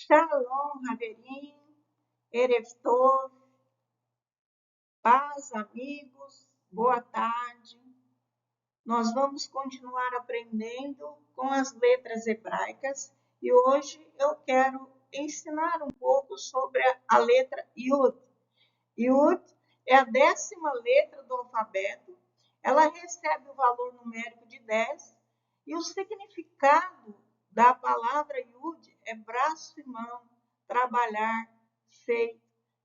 Shalom, Haverim, Erev Tov, paz, amigos, boa tarde. Nós vamos continuar aprendendo com as letras hebraicas e hoje eu quero ensinar um pouco sobre a letra Yud. Yud é a 10ª letra do alfabeto, ela recebe o valor numérico de 10 e o significado da palavra Yud é braço e mão, trabalhar, feito.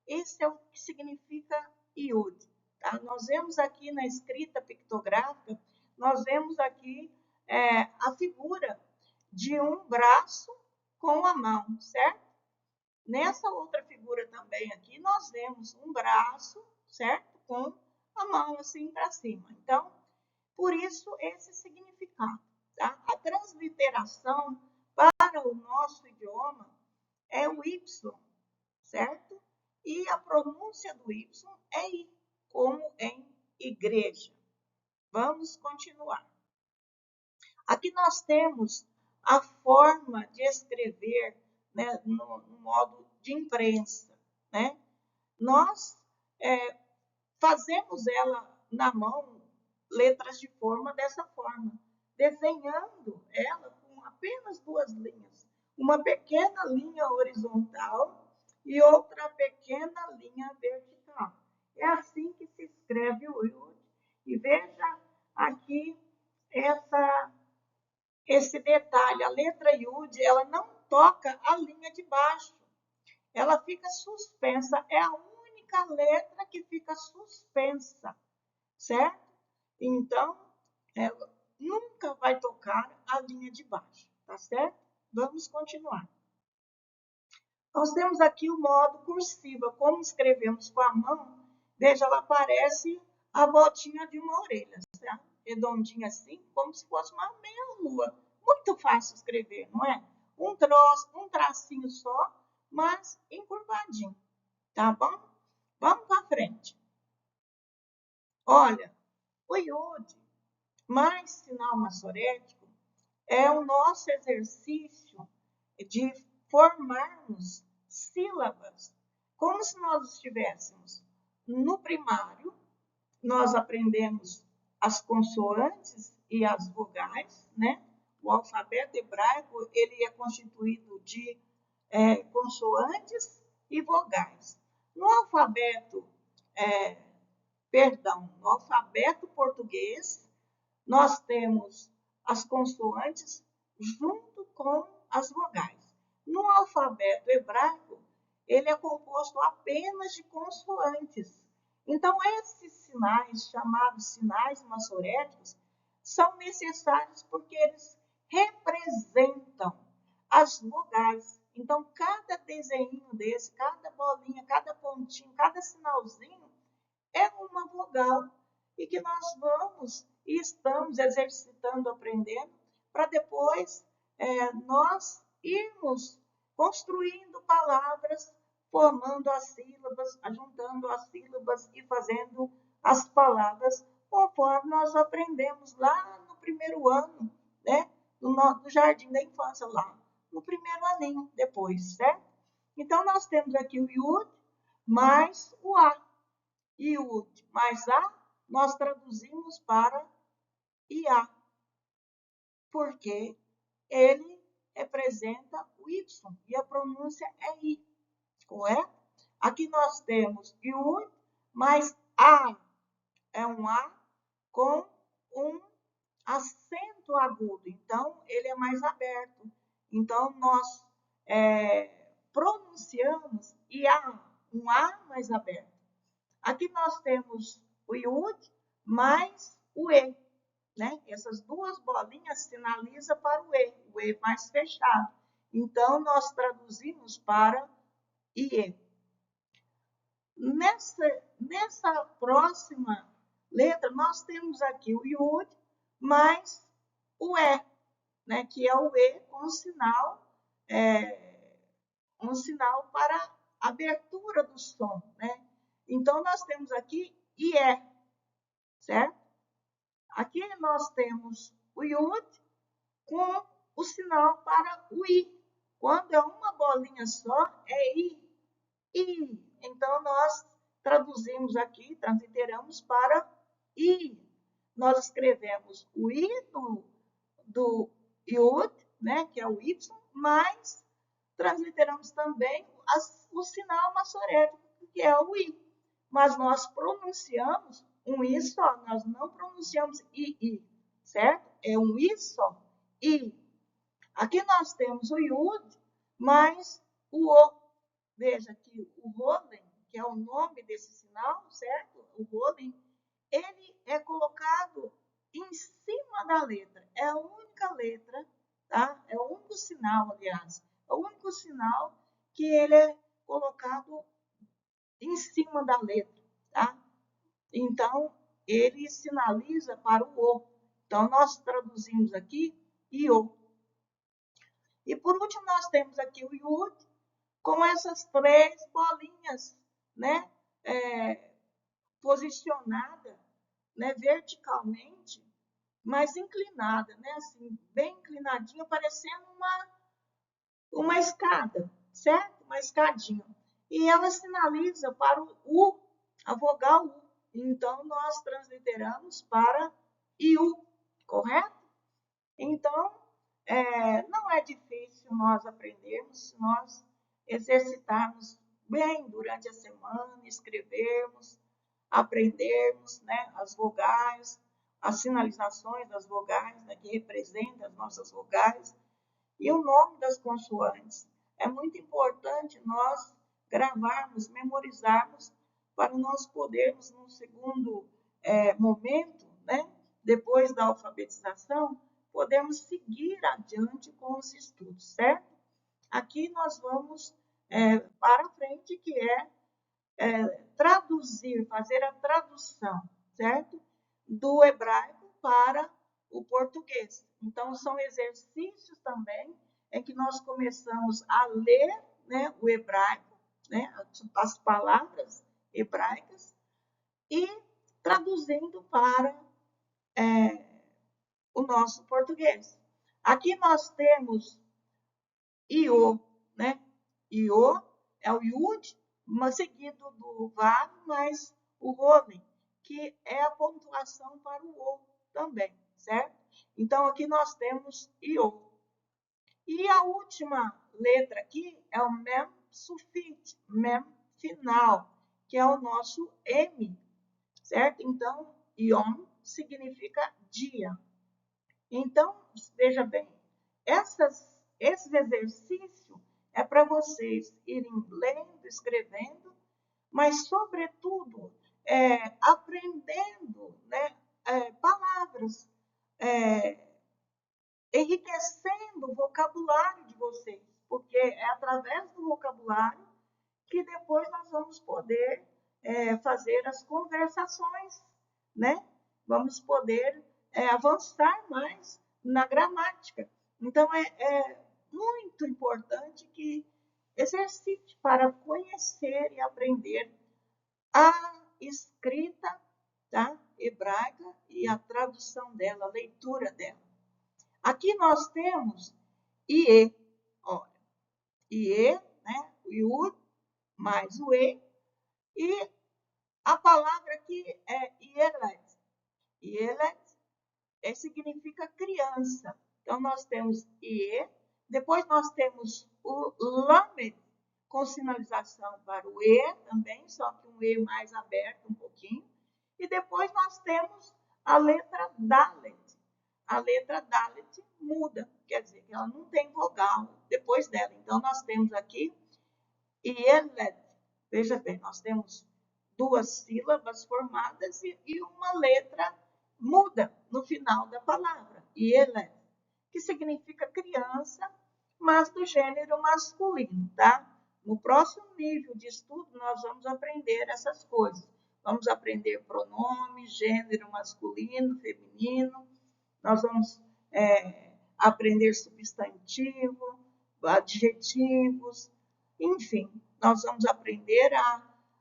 Esse é o que significa Yud. Tá? Nós vemos aqui na escrita pictográfica, nós vemos aqui a figura de um braço com a mão, certo? Nessa outra figura também aqui, nós vemos um braço, certo? Com a mão assim para cima. Então, por isso esse significado. Tá? A transliteração para o nosso idioma é o Y, certo? E a pronúncia do Y é I, como em igreja. Vamos continuar. Aqui nós temos a forma de escrever, né, no modo de imprensa. Né? Nós fazemos ela na mão, letras de forma dessa forma, desenhando ela com apenas 2 linhas. Uma pequena linha horizontal e outra pequena linha vertical. É assim que se escreve o Yud. E veja aqui esse detalhe. A letra Yud, ela não toca a linha de baixo. Ela fica suspensa. É a única letra que fica suspensa, certo? Então, ela nunca vai tocar a linha de baixo, tá certo? Vamos continuar. Nós temos aqui o modo cursiva. Como escrevemos com a mão, veja, ela parece a voltinha de uma orelha, certo? Redondinha assim, como se fosse uma meia-lua. Muito fácil escrever, não é? Um tracinho só, mas encurvadinho, tá bom? Vamos para frente. Olha, o Yud, mais sinal maçorético, é o nosso exercício de formarmos sílabas, como se nós estivéssemos no primário. Nós aprendemos as consoantes e as vogais, né? O alfabeto hebraico ele é constituído de consoantes e vogais. No alfabeto português, nós temos as consoantes junto com as vogais. No alfabeto hebraico, ele é composto apenas de consoantes. Então, esses sinais, chamados sinais maçoréticos, são necessários porque eles representam as vogais. Então, cada desenho desse, cada bolinha, cada pontinho, cada sinalzinho é uma vogal e que nós vamos e estamos exercitando, aprendendo, para depois nós irmos construindo palavras, formando as sílabas, juntando as sílabas e fazendo as palavras, conforme nós aprendemos lá no primeiro ano, né? Do jardim da infância, lá no primeiro aninho depois, certo? Então, nós temos aqui o Yud mais o A. Yud mais A, nós traduzimos para IA, porque ele representa o Y e a pronúncia é I, correto? Aqui nós temos Yud mais A, é um A com um acento agudo, então ele é mais aberto. Então nós pronunciamos IA, um A mais aberto. Aqui nós temos o Yud mais o E, né? Essas 2 bolinhas sinalizam para o E mais fechado. Então, nós traduzimos para IE. Nessa próxima letra, nós temos aqui o Yud mais o E, né? Que é o E com um sinal para abertura do som, né? Então, nós temos aqui IE, certo? Aqui nós temos o Yud com o sinal para o I. Quando é uma bolinha só é I. I. Então, nós traduzimos aqui, transliteramos para I. Nós escrevemos o I do Yud, né, que é o Y, mas transliteramos também o sinal maçorético, que é o I. Mas nós pronunciamos um I só, nós não pronunciamos II, certo? É um I só, I. Aqui nós temos o Yud, mas o O. Veja que o Rolen, que é o nome desse sinal, certo? O Rolen, ele é colocado em cima da letra. É a única letra, tá? É o único sinal, aliás. É o único sinal que ele é colocado em cima da letra, tá? Então, ele sinaliza para o O. Então, nós traduzimos aqui IO. E por último, nós temos aqui o Yud com essas três bolinhas, né? Posicionada, né? Verticalmente, mas inclinada, né? Assim, bem inclinadinha, parecendo uma escada, certo? Uma escadinha. E ela sinaliza para o U, a vogal U. Então, nós transliteramos para IU, correto? Então, não é difícil nós aprendermos se nós exercitarmos bem durante a semana, escrevermos, aprendermos, né, as vogais, as sinalizações das vogais, né, que representam as nossas vogais, e o nome das consoantes. É muito importante nós gravarmos, memorizarmos, para nós podermos, num segundo momento, né, depois da alfabetização, podemos seguir adiante com os estudos, certo? Aqui nós vamos para frente, que traduzir, fazer a tradução, certo? Do hebraico para o português. Então, são exercícios também em que nós começamos a ler, né, o hebraico, né, as palavras hebraicas, e traduzindo para o nosso português. Aqui nós temos Iô, né? Iô é o Yud, seguido do Vav, mais o Rolen, que é a pontuação para o O também, certo? Então, aqui nós temos Iô. E a última letra aqui é o Mem sufit, Mem final, que é o nosso M, certo? Então, Yom significa dia. Então, veja bem, esse exercício é para vocês irem lendo, escrevendo, mas, sobretudo, aprendendo, né, palavras, enriquecendo o vocabulário de vocês, porque é através do vocabulário que depois nós vamos poder fazer as conversações, né? Vamos poder avançar mais na gramática. Então, é muito importante que exercite para conhecer e aprender a escrita, tá, hebraica e a tradução dela, a leitura dela. Aqui nós temos IE, olha, IE, né, o Yud mais o E, e a palavra aqui é Ielet. Ielet significa criança. Então, nós temos IE, depois nós temos o Lamed, com sinalização para o E também, só que um E mais aberto um pouquinho. E depois nós temos a letra Dalet. A letra Dalet muda, quer dizer que ela não tem vogal depois dela. Então, nós temos aqui Ielet. Veja bem, nós temos duas sílabas formadas e uma letra muda no final da palavra, Ielet, que significa criança, mas do gênero masculino, tá? No próximo nível de estudo, nós vamos aprender essas coisas. Vamos aprender pronomes, gênero masculino, feminino, nós vamos aprender substantivo, adjetivos, enfim, nós vamos aprender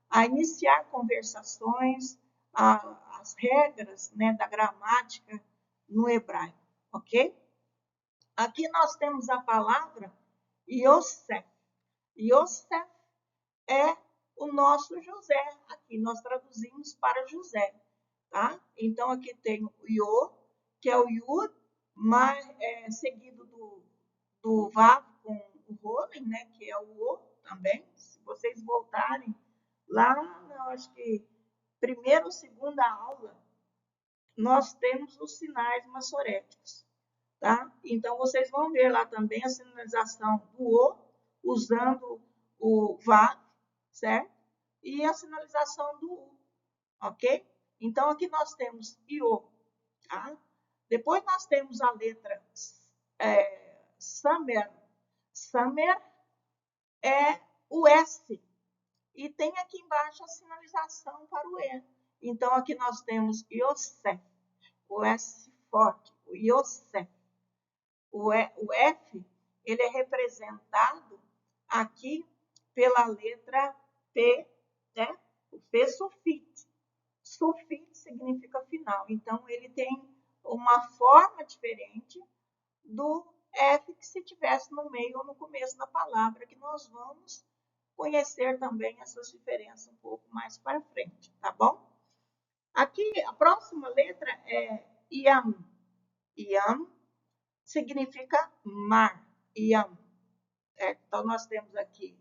a iniciar conversações, as regras, né, da gramática no hebraico, ok? Aqui nós temos a palavra Yosef. Yosef é o nosso José. Aqui nós traduzimos para José, tá? Então, aqui tem o Yo, que é o Yud, seguido do Vav com o Rolen, né? Que é o O também. Se vocês voltarem lá, eu acho que primeira ou segunda aula, nós temos os sinais massoréticos, tá? Então, vocês vão ver lá também a sinalização do O, usando o Vav, certo? E a sinalização do U, ok? Então, aqui nós temos IO, tá? Depois nós temos a letra Samer. Samer é o S. E tem aqui embaixo a sinalização para o E. Então, aqui nós temos Yosef, o S forte, o Yosef. O F, ele é representado aqui pela letra P, né? O P sulfite. Sulfite significa final. Então, ele tem uma forma diferente do F que se tivesse no meio ou no começo da palavra, que nós vamos conhecer também essas diferenças um pouco mais para frente, tá bom? Aqui, a próxima letra é Yam. Yam significa mar. Yam. Então, nós temos aqui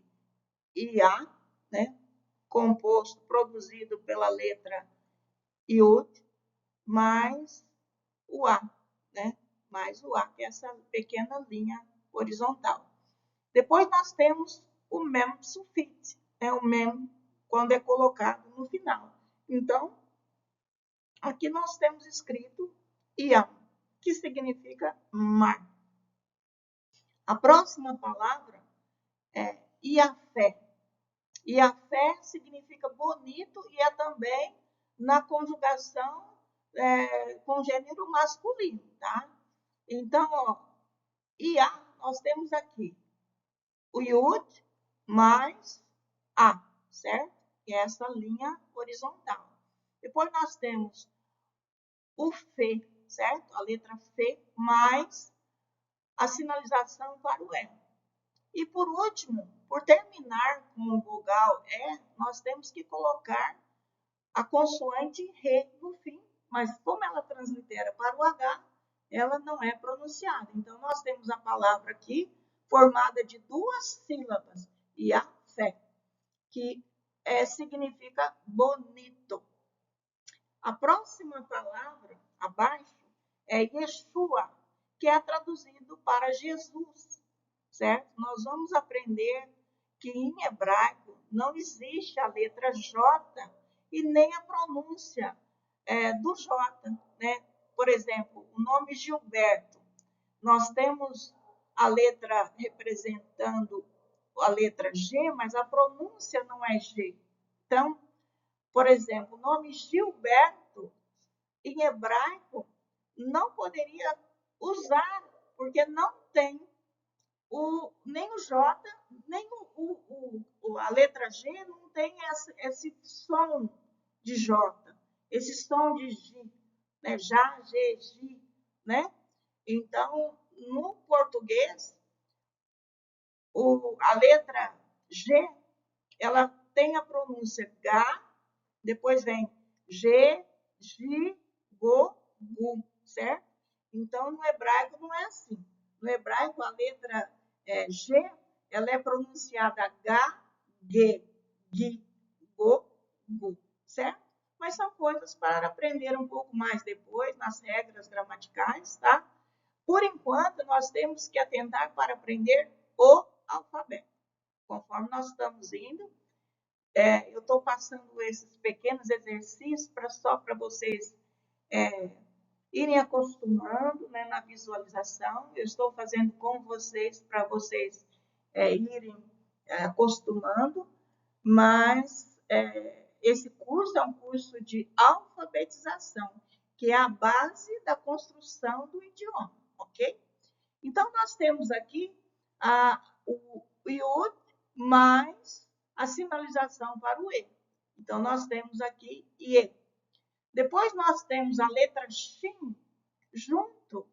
Ia, né? Composto, produzido pela letra Yud, mais o A, né? Mais o A, que é essa pequena linha horizontal. Depois nós temos o mem sulfite, o mem quando é colocado no final. Então, aqui nós temos escrito Iam, que significa mar. A próxima palavra é Iafé. Iafé significa bonito e é também na conjugação com gênero masculino, tá? Então, ó, Ia, nós temos aqui o Yud mais A, certo? Que é essa linha horizontal. Depois nós temos o Fê, certo? A letra Fê mais a sinalização para o E. E por último, por terminar com o vogal E, nós temos que colocar a consoante Rê no fim, mas como ela translitera para o H, ela não é pronunciada. Então, nós temos a palavra aqui formada de duas sílabas, Iafé, que significa bonito. A próxima palavra, abaixo, é Yeshua, que é traduzido para Jesus, certo? Nós vamos aprender que em hebraico não existe a letra J e nem a pronúncia do J, né? Por exemplo, o nome Gilberto, nós temos a letra representando a letra G, mas a pronúncia não é G. Então, por exemplo, o nome Gilberto, em hebraico, não poderia usar, porque não tem nem o J, nem a letra G não tem esse som de J, esse som de G, né? Já, G, G, né? Então, no português, a letra G, ela tem a pronúncia G, depois vem G, G, Go, Gu, certo? Então, no hebraico não é assim. No hebraico, a letra G, ela é pronunciada H, G, Gi, Go, Gu, certo? Mas são coisas para aprender um pouco mais depois, nas regras gramaticais, tá? Por enquanto, nós temos que atentar para aprender o alfabeto. Conforme nós estamos indo, eu estou passando esses pequenos exercícios só para vocês irem acostumando, né, na visualização. Eu estou fazendo com vocês para vocês irem acostumando, mas esse curso é um curso de alfabetização, que é a base da construção do idioma, ok? Então, nós temos aqui o Yud mais a sinalização para o E. Então, nós temos aqui IE. Depois, nós temos a letra Shin junto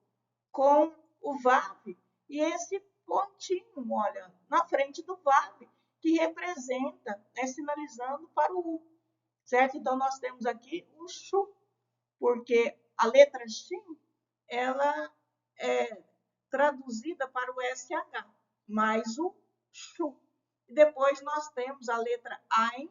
com o VAV. E esse pontinho, olha, na frente do VAB, que representa, sinalizando para o U, certo? Então, nós temos aqui o CHU, porque a letra X, ela é traduzida para o SH, mais o CHU. E depois nós temos a letra AIN,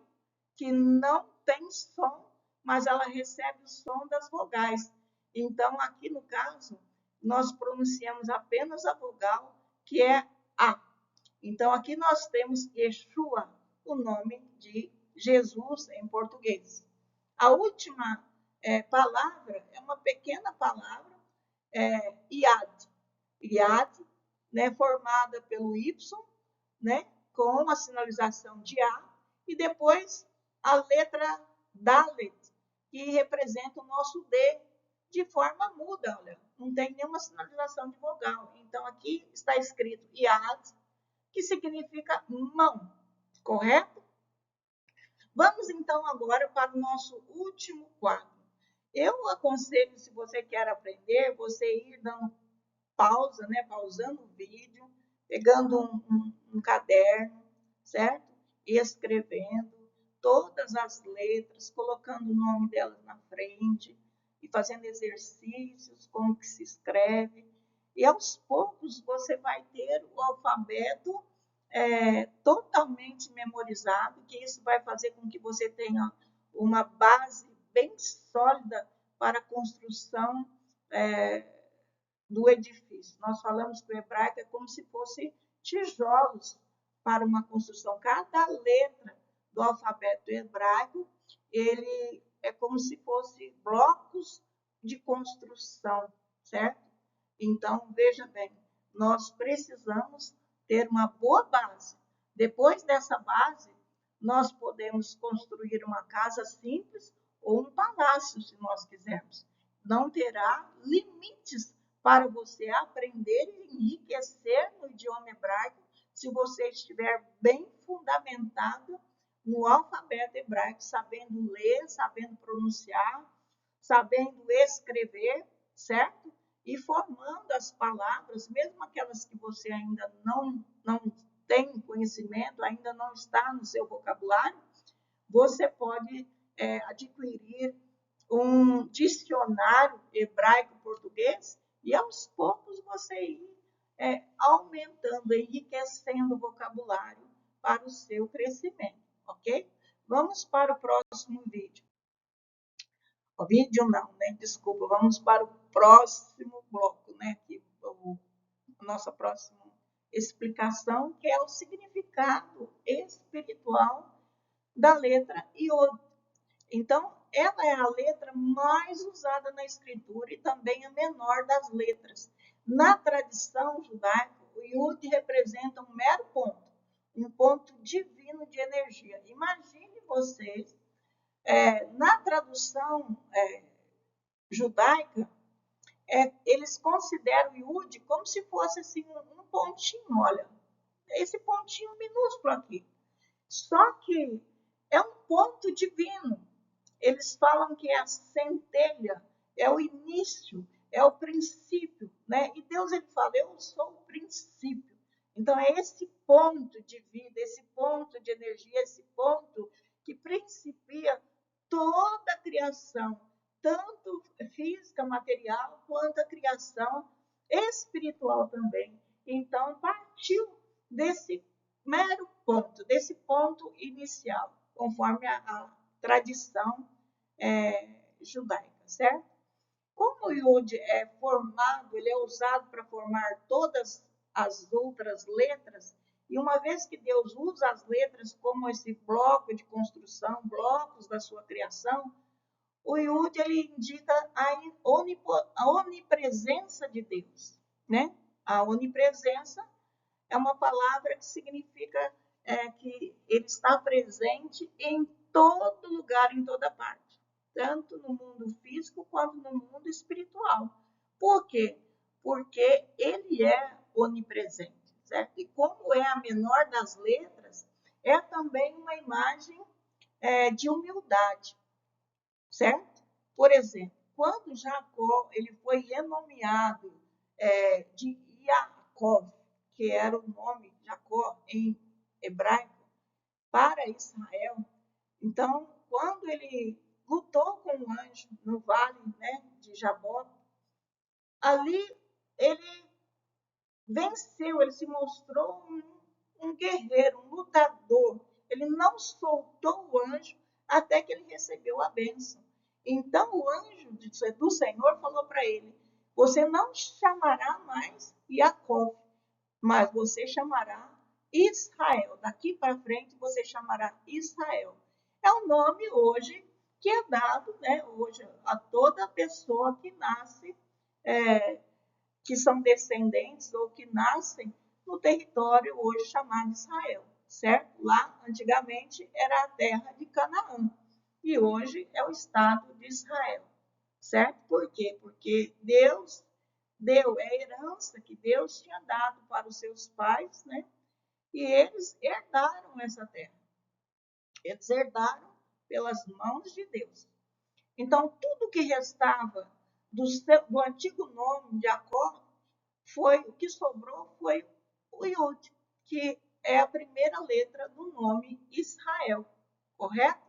que não tem som, mas ela recebe o som das vogais. Então, aqui no caso, nós pronunciamos apenas a vogal, que é A. Então, aqui nós temos Yeshua, o nome de Jesus em português. A última palavra é uma pequena palavra, Iad. Iad, né, formada pelo Y, né, com a sinalização de A, e depois a letra Dalet, que representa o nosso D, de forma muda, olha, não tem nenhuma sinalização de vogal. Então, aqui está escrito Iad, que significa mão, correto? Vamos, então, agora para o nosso último quadro. Eu aconselho, se você quer aprender, você ir dando pausa, né? Pausando o vídeo, pegando um caderno, certo? E escrevendo todas as letras, colocando o nome delas na frente e fazendo exercícios, como que se escreve. E aos poucos você vai ter o alfabeto totalmente memorizado, que isso vai fazer com que você tenha uma base bem sólida para a construção do edifício. Nós falamos que o hebraico é como se fosse tijolos para uma construção. Cada letra do alfabeto hebraico, ele é como se fosse blocos de construção, certo? Então, veja bem, nós precisamos ter uma boa base. Depois dessa base, nós podemos construir uma casa simples ou um palácio, se nós quisermos. Não terá limites para você aprender e enriquecer no idioma hebraico se você estiver bem fundamentado no alfabeto hebraico, sabendo ler, sabendo pronunciar, sabendo escrever, certo? E formando as palavras, mesmo aquelas que você ainda não tem conhecimento, ainda não está no seu vocabulário, você pode adquirir um dicionário hebraico-português e aos poucos você ir aumentando, enriquecendo o vocabulário para o seu crescimento, ok? Vamos para o próximo vídeo. O vídeo não, né? Desculpa, vamos para o próximo bloco, né? Aqui, a nossa próxima explicação, que é o significado espiritual da letra Iod. Então, ela é a letra mais usada na escritura e também a menor das letras. Na tradição judaica, o Yud representa um mero ponto, um ponto divino de energia. Imagine vocês, na tradução judaica, eles consideram o Yud como se fosse assim, um pontinho, olha, esse pontinho minúsculo aqui. Só que é um ponto divino. Eles falam que é a centelha, é o início, é o princípio, né? E Deus, ele fala, eu sou o princípio. Então, é esse ponto de vida, esse ponto de energia, esse ponto que principia toda a criação, tanto física, material, quanto a criação espiritual também. Então, partiu desse mero ponto, desse ponto inicial, conforme a tradição judaica, certo? Como o Yod é formado, ele é usado para formar todas as outras letras, e uma vez que Deus usa as letras como esse bloco de construção, blocos da sua criação, o Yud, ele indica a onipresença de Deus, né? A onipresença é uma palavra que significa que ele está presente em todo lugar, em toda parte, tanto no mundo físico quanto no mundo espiritual. Por quê? Porque ele é onipresente, certo? E como é a menor das letras, é também uma imagem de humildade, certo? Por exemplo, quando Jacó ele foi renomeado de Yaakov, que era o nome Jacó em hebraico, para Israel. Então, quando ele lutou com o anjo no vale, né, de Jaboque, ali ele venceu, ele se mostrou um guerreiro, um lutador. Ele não soltou o anjo até que ele recebeu a bênção. Então o anjo do Senhor falou para ele: você não chamará mais Jacó, mas você chamará Israel. Daqui para frente você chamará Israel. É o nome hoje que é dado, né, hoje a toda pessoa que nasce, que são descendentes ou que nascem no território hoje chamado Israel, certo? Lá, antigamente, era a terra de Canaã e hoje é o estado de Israel, certo? Por quê? Porque Deus deu, é a herança que Deus tinha dado para os seus pais, né? E eles herdaram essa terra. Eles herdaram pelas mãos de Deus. Então, tudo que restava do antigo nome de Jacó, o que sobrou foi o Iud, que é a primeira letra do nome Israel, correto?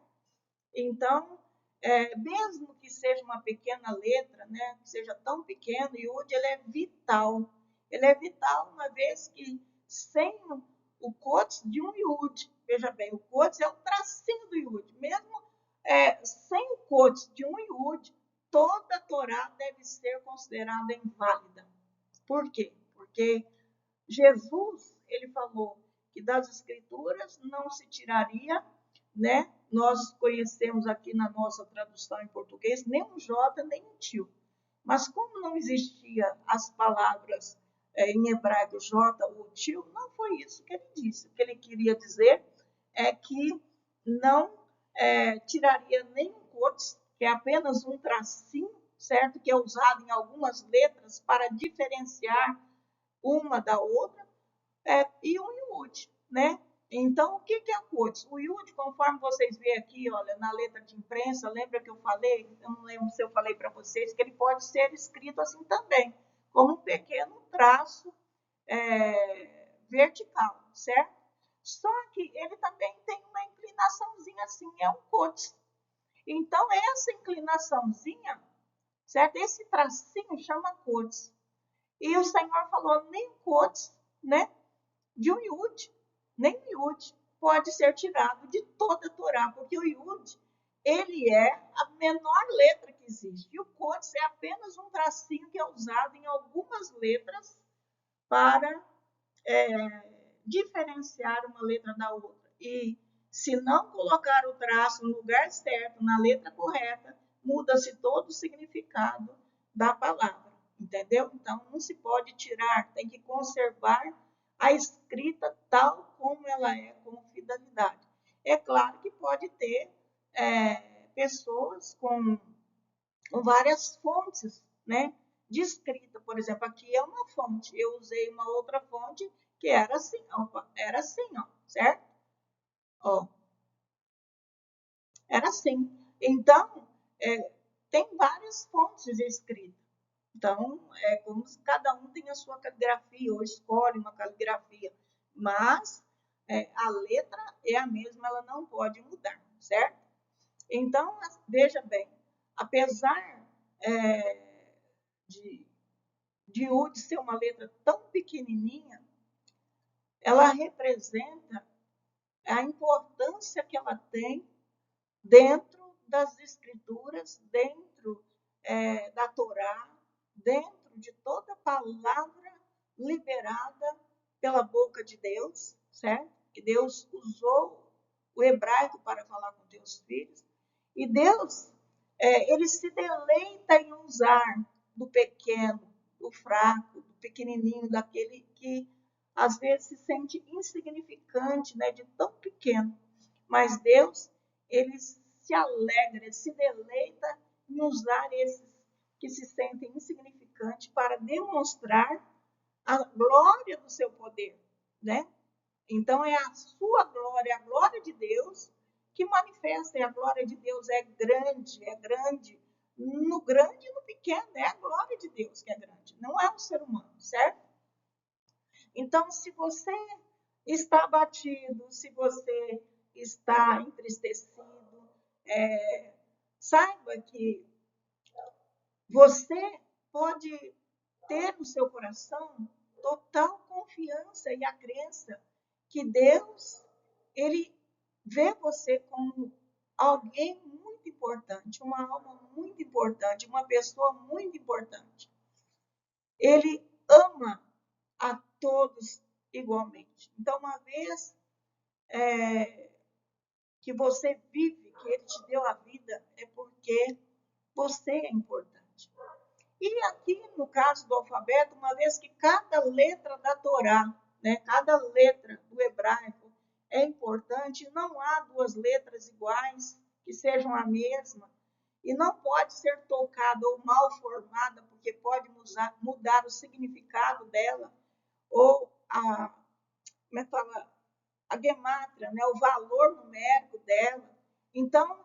Então, mesmo que seja uma pequena letra, né, que seja tão pequeno, o Iud ele é vital. Ele é vital uma vez que sem o Kodesh de um Iud, veja bem, o Kodesh é o tracinho do Iud, mesmo sem o Kodesh de um Iud, toda a Torá deve ser considerada inválida. Por quê? Porque Jesus, ele falou que das escrituras não se tiraria, né? Nós conhecemos aqui na nossa tradução em português nem um J, nem um tio. Mas como não existia as palavras em hebraico J ou tio, não foi isso que ele disse. O que ele queria dizer é que não tiraria nenhum Kodesh, que é apenas um tracinho, certo? Que é usado em algumas letras para diferenciar uma da outra, e um Iud, né? Então, o que é o Kodesh? O Iud, conforme vocês veem aqui, olha, na letra de imprensa, lembra que eu falei? Eu não lembro se eu falei para vocês que ele pode ser escrito assim também, como um pequeno traço vertical, certo? Só que ele também tem uma inclinaçãozinha assim, é um Kodesh. Então, essa inclinaçãozinha, certo? Esse tracinho chama Kodesh. E o Senhor falou, nem Kodesh, né? De um Iud, nem o Iud pode ser tirado de toda a Torá, porque o Iud, ele é a menor letra que existe. E o Kodesh é apenas um tracinho que é usado em algumas letras para diferenciar uma letra da outra. E se não colocar o traço no lugar certo, na letra correta, muda-se todo o significado da palavra, entendeu? Então, não se pode tirar, tem que conservar a escrita tal como ela é, com fidelidade. É claro que pode ter pessoas com várias fontes, né, de escrita. Por exemplo, aqui é uma fonte, eu usei uma outra fonte que era assim, ó, certo? Ó, era assim. Então, tem várias fontes de escrita. Então, é como se cada um tem a sua caligrafia, ou escolhe uma caligrafia. Mas a letra é a mesma, ela não pode mudar, certo? Então, veja bem, apesar de U de ser uma letra tão pequenininha, ela representa a importância que ela tem dentro das escrituras, dentro da Torá, dentro de toda palavra liberada pela boca de Deus, certo? Que Deus usou o hebraico para falar com teus filhos. E Deus, ele se deleita em usar do pequeno, do fraco, do pequenininho, daquele que às vezes se sente insignificante, né, de tão pequeno. Mas Deus, ele se alegra, ele se deleita em usar esses que se sentem insignificantes para demonstrar a glória do seu poder, né? Então é a sua glória, a glória de Deus que manifesta, e a glória de Deus é grande, no grande e no pequeno, é a glória de Deus que é grande, não é um ser humano, certo? Então, se você está abatido, se você está entristecido, saiba que você pode ter no seu coração total confiança e a crença que Deus, ele vê você como alguém muito importante, uma alma muito importante, uma pessoa muito importante. Ele ama a todos igualmente. Então, uma vez que você vive, que ele te deu a vida, é porque você é importante. E aqui, no caso do alfabeto, uma vez que cada letra da Torá, né, cada letra do hebraico é importante, não há duas letras iguais que sejam a mesma, e não pode ser tocada ou mal formada, porque pode mudar o significado dela, ou como é que fala? A gemátria, né, o valor numérico dela. Então,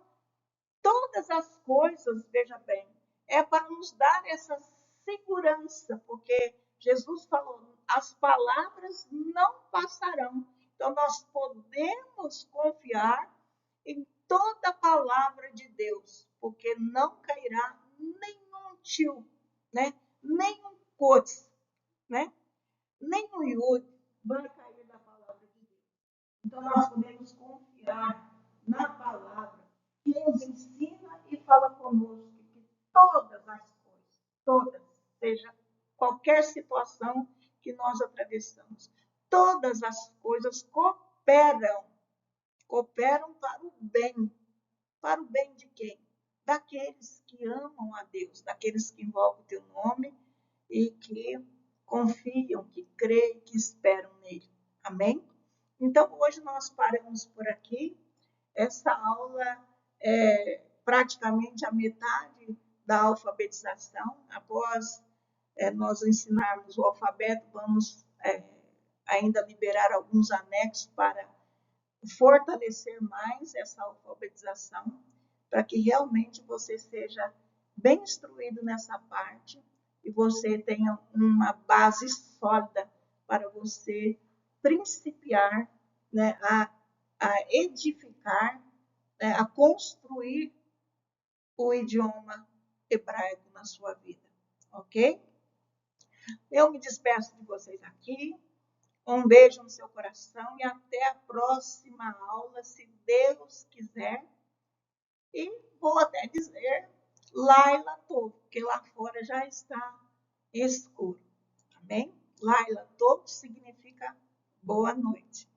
todas as coisas, veja bem, é para nos dar essa segurança, porque Jesus falou, as palavras não passarão. Então, nós podemos confiar em toda a palavra de Deus, porque não cairá nenhum tio, né? Nenhum cots, né? Nenhum iud vai cair da palavra de Deus. Então, nós podemos confiar na palavra que nos ensina e fala conosco que todas as coisas, todas, seja qualquer situação que nós atravessamos, todas as coisas cooperam para o bem de quem? Daqueles que amam a Deus, daqueles que invocam o teu nome e que confiam, que creem, que esperam nele. Amém? Então, hoje nós paramos por aqui. Essa aula é praticamente a metade da alfabetização. Após nós ensinarmos o alfabeto, vamos ainda liberar alguns anexos para fortalecer mais essa alfabetização, para que realmente você seja bem instruído nessa parte e você tenha uma base sólida para você principiar, né, a edificar, né, a construir o idioma hebraico na sua vida, ok? Eu me despeço de vocês aqui. Um beijo no seu coração e até a próxima aula, se Deus quiser. E vou até dizer Laila Tov, porque lá fora já está escuro. Tá bem? Laila Tov significa boa noite.